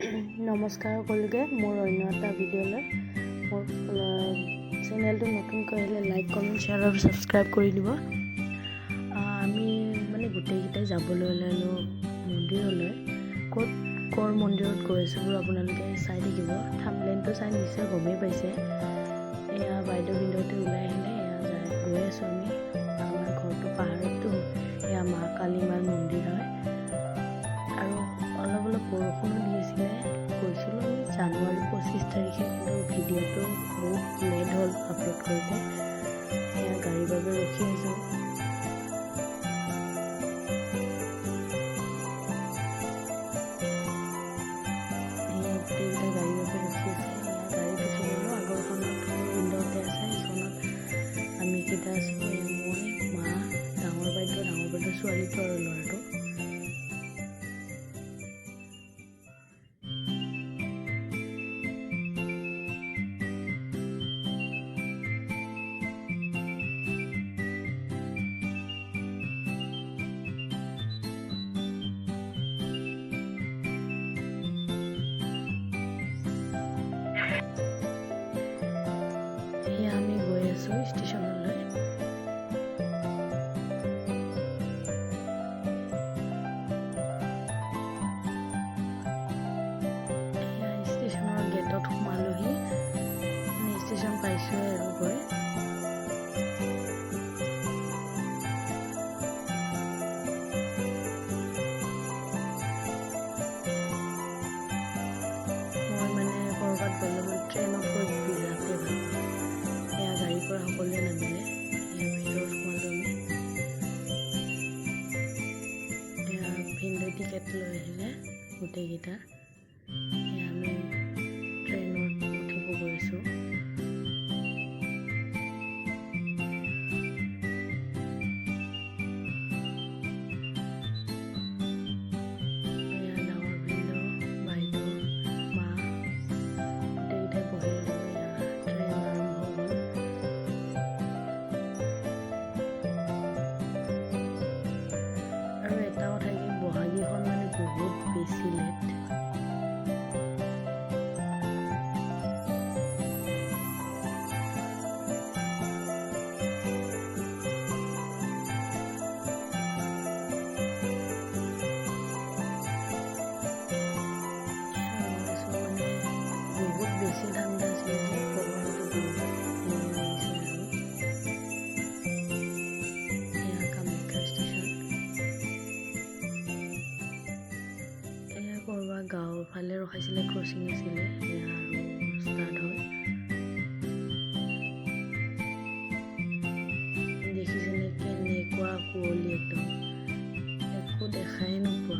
নমস্কাৰ সকলোকে মোৰ অন্য এটা ভিডিঅ'লৈ মোৰ চেনেলটো নতুনকৈ আহিলে লাইক কমেণ্ট শ্বেয়াৰ আৰু ছাবস্ক্ৰাইব কৰি দিব। আমি গোটেইকেইটাই যাবলৈ ওলালোঁ মন্দিৰলৈ। ক'ৰ মন্দিৰত গৈ আছোঁ বোলো আপোনালোকে চাই থাকিব। থাম্বনেইলটো চাই নিশ্চয় গমেই পাইছে। এয়া বাইদেউ ভিনদেউহঁতে ওলাই আহিলে, এয়া গৈ আছোঁ আমি। আমাৰ ঘৰটো পাহাৰততো, এয়া মা কালী মাৰ মন্দিৰ হয়। আৰু অলপ বৰষুণো দি আছিলে। গৈছিলোঁ আমি জানুৱাৰী 25 তাৰিখে, কিন্তু ভিডিঅ'টো বহুত লেট হ'ল আপলোড কৰোঁতে। এয়া গাড়ীৰ বাবে ৰখি আছোঁ। এয়া গোটেইকেইটা গাড়ীৰ বাবে ৰখি আছে। এয়া গাড়ীত উঠি গ'লোঁ। আগৰখনত উইণ্ড'তে আছে, এইখনত আমি কেইটা আছোঁ। মই, মা, ডাঙৰ বাইদেউ ছোৱালীটো আৰু ল'ৰাটো। এয়া আমি গৈ আছোঁ ষ্টেচনলৈ। এয়া ষ্টেচনৰ গেটত সোমালোহি, ষ্টেচন পাইছোঁৱে আৰু গৈ। মই ক'ৰবাত গ'লে মই ট্ৰেইনত গৈ বিৰাটেই ভাল পাওঁ। এয়া গাড়ীৰ পৰা সকলোৱে নামিলে। এয়া ভিতৰত সোমালোঁ আমি। এয়া ভিনদেউ টিকেট লৈ আহিলে গোটেইকেইটা। এয়া আমি ট্ৰেইনত উঠিব গৈছোঁ। এয়া ডাঙৰ ভিনদেউ, বাইদেউ, মা গোটেইকেইটাই বহি ল'লোঁ। এয়া ট্ৰেইন আৰম্ভ হ'ল। আৰু এটা কথা কি, বহাগীখন বহুত বেছি লেট। বহুত বেছি ঠাণ্ডা আছিলে যে প্ৰথমতে বহুত দেৰি লাগিছে আৰু। এয়া কামাখ্যা ষ্টেচন। এয়া ক'ৰবাত গাঁৱৰ ফালে ৰখাইছিলে, ক্ৰচিং আছিলে। এয়া আৰু ষ্টাৰ্ট হ'ল। দেখিছেনে কেনেকুৱা কুঁৱলী, একদম একো দেখাই নোপোৱা।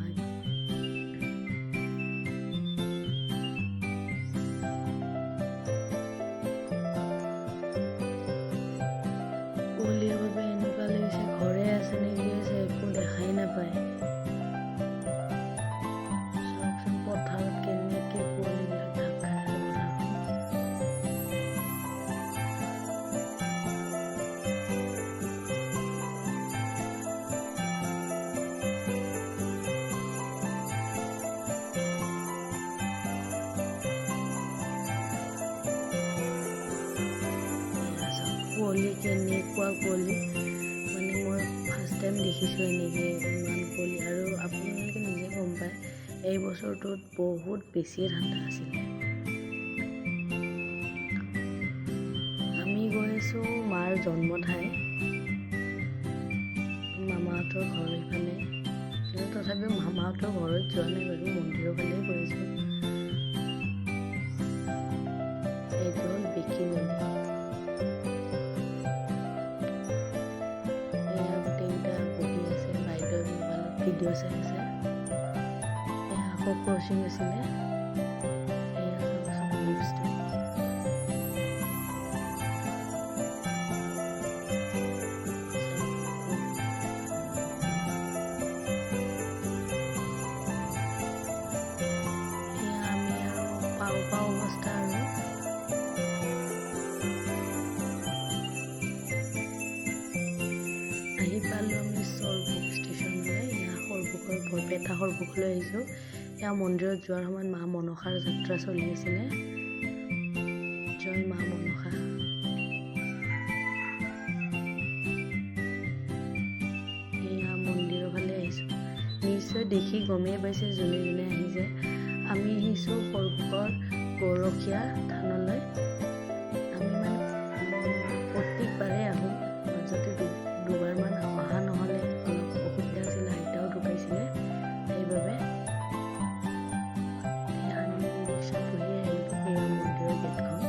কুঁৱলীৰ বাবে এনেকুৱা লাগিছে ঘৰে আছে নে কি আছে, একো দেখাই নাপায়। চাওকচোন পথাৰত কেনেকৈ কুঁৱলীবিলাক ঢাক খাই আছে পথাৰখন। কুঁৱলী কেনেকুৱা কুঁৱলী, মই ফাৰ্ষ্ট টাইম দেখিছোঁ এনেকৈ ইমান কুঁৱলী। আৰু আপোনালোকে নিজে গম পায়, এই বছৰটোত বহুত বেছিয়ে ঠাণ্ডা আছিলে। আমি গৈ আছোঁ মাৰ জন্ম ঠাই, মামাহঁতৰ ঘৰ এইফালে। কিন্তু তথাপিও মামাহঁতৰ ঘৰত যোৱা নাই বাৰু, মন্দিৰৰ ফালেই গৈ আছোঁ। এইটো হ'ল বেকি নদী। ভিডিঅ' চাই আছে। এয়া আকৌ ক্ৰচিং আছিলে। এয়া চাওকচোন ভিউজটো। এয়া আমি আৰু পাওঁ অৱস্থা আৰু। আহি পালোঁ আমি সৰভোগ ষ্টেচনলৈ। এয়া সৰভোগৰ বৰপেটা সৰভোগলৈ আহিছোঁ। এয়া মন্দিৰত যোৱাৰ সময়ত মা মনসাৰ যাত্ৰা চলি আছিলে। জয় মা মনসা। এয়া মন্দিৰৰ ফালে আহিছোঁ। নিশ্চয় দেখি গমেই পাইছে যোনে যোনে আহিছে। আমি আহিছোঁ সৰভোগৰ গৰখীয়া থানলৈ। আমি মানে প্ৰত্যেকবাৰে আহোঁ, মাজতে দুবাৰমান অহা নহ'লে অলপ অসুবিধা আছিলে, আইতাও ঢুকাইছিলে, সেইবাবে আমি ৰিক্সাত বহি আহিলোঁ। এয়া মন্দিৰৰ গেটখন।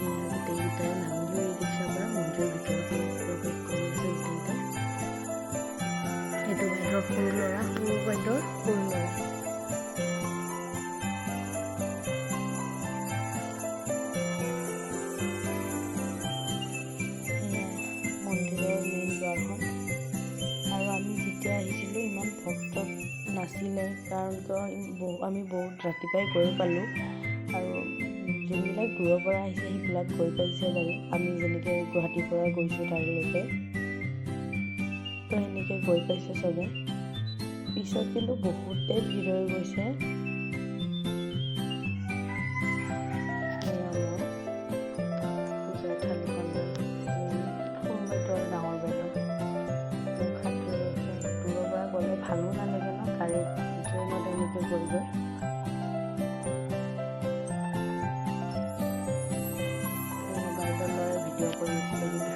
এয়া গোটেইকেইটাই নামিলোঁ এই ৰিক্সাৰ পৰা, মন্দিৰৰ ভিতৰত প্ৰৱেশ কৰি আছে গোটেইকেইটাই। এইটো বাইদেউৰ সৰু ল'ৰা, সৰু বাইদেউৰ সৰু ল'ৰা। মন্দিৰৰ মেইন দুৱাৰখন। আৰু আমি যেতিয়া আহিছিলোঁ ইমান ভক্ত নাছিলে, কাৰণ আমি বহুত ৰাতিপুৱাই গৈ পালোঁ। আৰু যোনবিলাক দূৰৰ পৰা আহিছে সেইবিলাক গৈ পাইছে বাৰু, আমি যেনেকৈ গুৱাহাটীৰ পৰা গৈছোঁ তালৈকে, তো সেনেকৈ গৈ পাইছে চবে। পিছত কিন্তু বহুতেই ভিৰ হৈ গৈছে। পূজাৰ থালিখন লৈ সৰু বাইদেউ ডাঙৰ বাইদেউ মোক হাত ধৰি আছে। দূৰৰ পৰা গ'লে ভালো নালাগে ন, গাড়ীত ট্ৰেইনত এনেকৈ গৈ গৈ। বাইদেউৰ ল'ৰাই ভিডিঅ' কৰি আছিলে, কিন্তু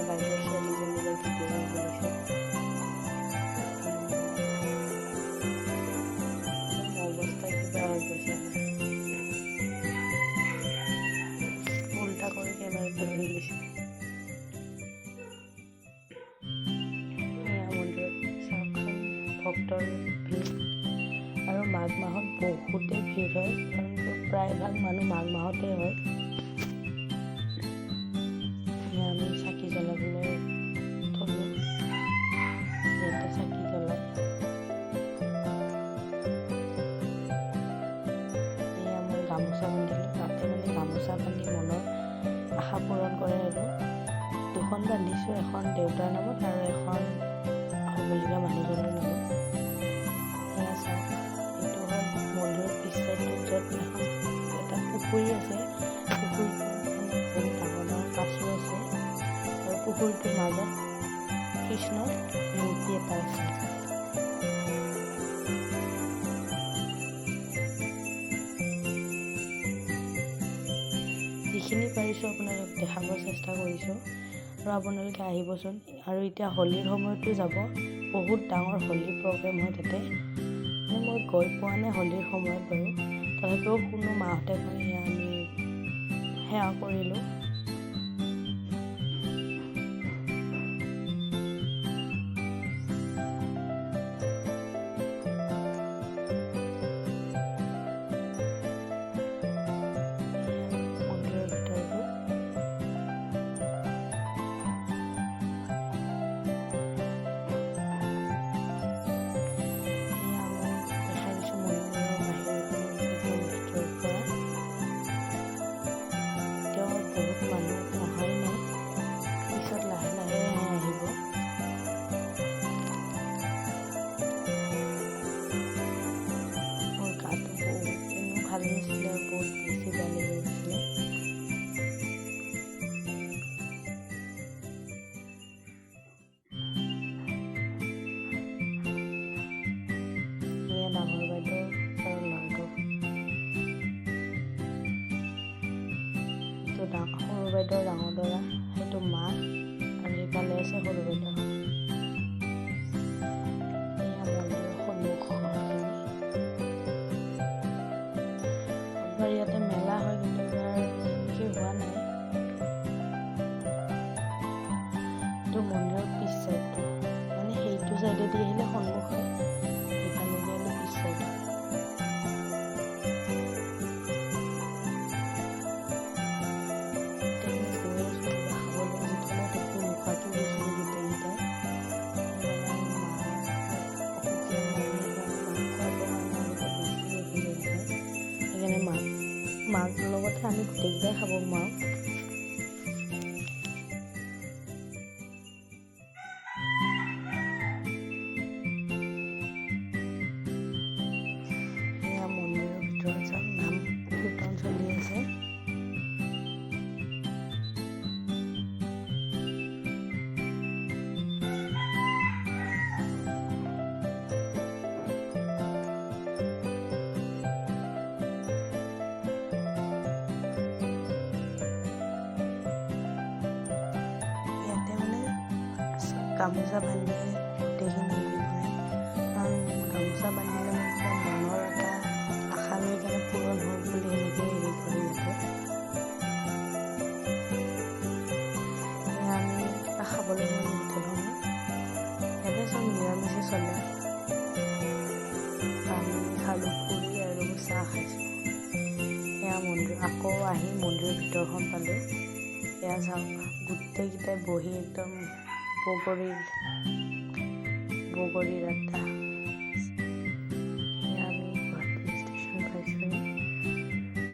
বাইদেউৰ ছোৱালীজনী লৈ ভিডিঅ' কৰিব লৈছে। অৱস্থা কিবা হৈ গৈছে। উল্টা কৰি কেমেৰাটো ধৰি লৈছে। এয়া মন্দিৰত চাওকচোন ভক্তৰ ভিৰ। আৰু মাঘ মাহত বহুতেই ভিৰ হয়, কাৰণ প্ৰায়ভাগ মানুহ মাঘ মাহতে হয়। এয়া আমি চাকি জ্বলাবলৈ থলোঁ, ইয়াতে চাকি জ্বলাই। এয়া মই গামোচা বান্ধিলোঁ। তাতে মানে গামোচা বান্ধি মনৰ আশা পূৰণ কৰে আৰু। দুখন বান্ধিছোঁ, এখন দেউতাৰ নামত আৰু এখন হ'বলগীয়া মানুহজনৰ নামত। সেয়া চাওক, এইটো হ'ল মন্দিৰৰ পিছ চাইডটোত য'ত এখন এটা পুখুৰী আছে। পুখুৰীটোত মানে বহুত ডাঙৰ ডাঙৰ কাছো আছে, আৰু পুখুৰীটোৰ মাজত কৃষ্ণৰ মূৰ্তি এটা আছে। যিখিনি পাৰিছোঁ আপোনালোকক দেখাব চেষ্টা কৰিছোঁ, আৰু আপোনালোকে আহিবচোন। আৰু এতিয়া হোলীৰ সময়তো যাব, বহুত ডাঙৰ হোলী প্ৰগ্ৰেম হয় তাতে। মানে মই গৈ পোৱা নাই হোলীৰ সময়ত বাৰু, তথাপিও কোনো মাহঁতে কয়, আমি সেৱা কৰিলোঁ। বহুত মানুহ অহাই নাই, পিছত লাহে লাহে আহিব। মোৰ গাটো বহুত এনেও ভাল নাছিলে, বহুত বেছি বেয়া লাগি গৈছিলে। এয়া ডাঙৰ বাইদেউ আৰু ল'ৰাটো। সৰু বাইদেউৰ ডাঙৰ ল'ৰা, সেইটো মা, আৰু সেইফালে আছে সৰু বাইদেউ। এয়া মন্দিৰৰ সন্মুখখিনি। আমাৰ ইয়াতে মেলা হয়, কিন্তু এইবাৰ এনেকৈ হোৱা নাই। এইটো মন্দিৰৰ পিছ চাইডটো, মানে সেইটো চাইডেদি আহিলে সন্মুখ হয়, ইফালেদি আহিলে পিছ চাইড। মাক লগতে আমি গোটেইকেইটাই খাব নোৱাৰোঁ। গামোচা বান্ধি গোটেইখিনি হেৰি কৰে, কাৰণ গামোচা বান্ধিলে মানে মনৰ এটা আশা লৈ কেনে পূৰণ হ'ল বুলি সেনেকৈ হেৰি কৰে ইয়াতে। আমি খাবলৈ মন গোটেই ধৰণৰ ইয়াতে চব নিৰামিষে চলে। আমি খালোঁ পুৰি আৰু চাহ খাইছোঁ। এয়া মন্দিৰ, আকৌ আহি মন্দিৰৰ ভিতৰখন পালোঁ। এয়া চাওক, গোটেইকেইটাই বহি একদম বগৰীৰ আড্ডা।